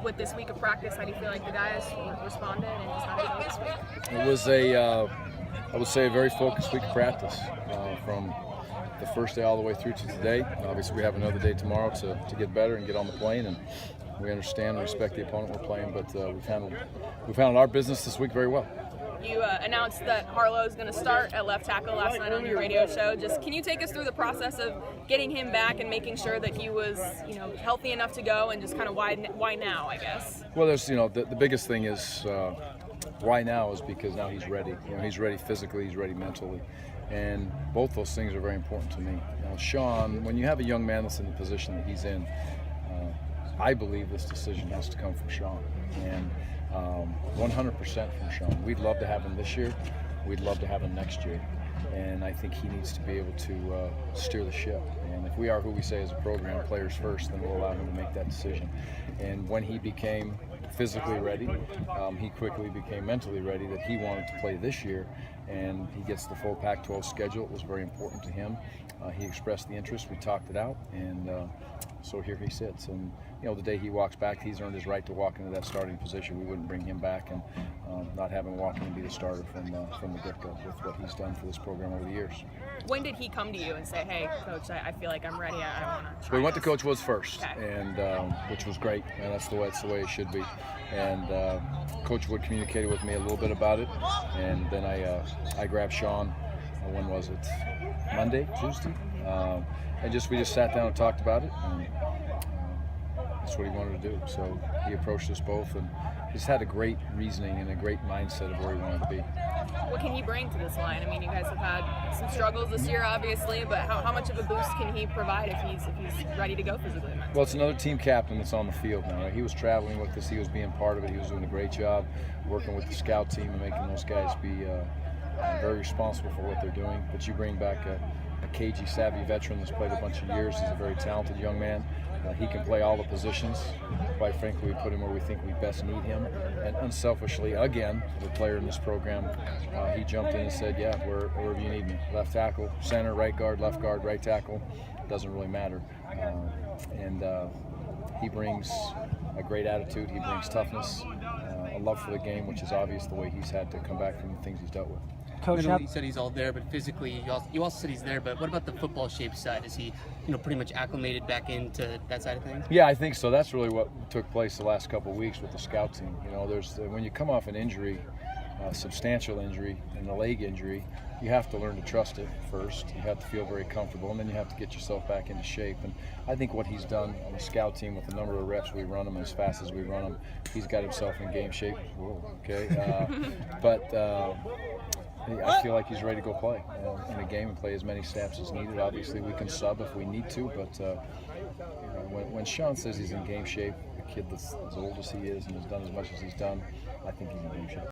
with this week of practice, how do you feel like the guys responded, and just how did it go this week? It was I would say, a very focused week of practice from the first day all the way through to today. Obviously, we have another day tomorrow to get better and get on the plane, and we understand and respect the opponent we're playing, but we've handled our business this week very well. You announced that Harlow's going to start at left tackle last night on your radio show. Just can you take us through the process of getting him back and making sure that he was, healthy enough to go, and just kind of why now, I guess? Well, there's, the biggest thing is why now is because now he's ready. He's ready physically, he's ready mentally, and both those things are very important to me. Sean, when you have a young man that's in the position that he's in, I believe this decision has to come from Sean, and 100% from Sean. We'd love to have him this year. We'd love to have him next year. And I think he needs to be able to steer the ship. And if we are who we say as a program, players first, then we'll allow him to make that decision. And when he became physically ready, he quickly became mentally ready that he wanted to play this year. And he gets the full Pac-12 schedule. It was very important to him. He expressed the interest. We talked it out, and so here he sits. And the day he walks back, he's earned his right to walk into that starting position. We wouldn't bring him back and not have him walk in and be the starter from the get-go with what he's done for this program over the years. When did he come to you and say, "Hey, Coach, I feel like I'm ready. I want to"? We went to Coach Woods first, okay. and which was great. And that's the way it should be. And Coach Wood communicated with me a little bit about it, and then I grabbed Sean. When was it? Monday, Tuesday, and we just sat down and talked about it. And, that's what he wanted to do. So he approached us both, and he's had a great reasoning and a great mindset of where he wanted to be. What can he bring to this line? I mean, you guys have had some struggles this year, obviously, but how much of a boost can he provide if he's ready to go physically? Well, it's another team captain that's on the field now. Right? He was traveling with us. He was being part of it. He was doing a great job working with the scout team and making those guys be very responsible for what they're doing. But you bring back a cagey, savvy veteran that's played a bunch of years. He's a very talented young man. He can play all the positions. Quite frankly, we put him where we think we best need him. And unselfishly, again, the player in this program, he jumped in and said, yeah, wherever you need me. Left tackle, center, right guard, right tackle. Doesn't really matter. He brings a great attitude. He brings toughness, a love for the game, which is obvious the way he's had to come back from the things he's dealt with. Coach, you said he's all there, but physically, you also said he's there. But what about the football shape side? Is he, pretty much acclimated back into that side of things? Yeah, I think so. That's really what took place the last couple of weeks with the scout team. There's when you come off an injury, substantial injury, and a leg injury, you have to learn to trust it first. You have to feel very comfortable, and then you have to get yourself back into shape. And I think what he's done on the scout team with the number of reps we run him, as fast as we run him, he's got himself in game shape. Whoa, okay, I feel like he's ready to go play in a game and play as many snaps as needed. Obviously, we can sub if we need to, but when Sean says he's in game shape, a kid that's as old as he is and has done as much as he's done, I think he's in game shape.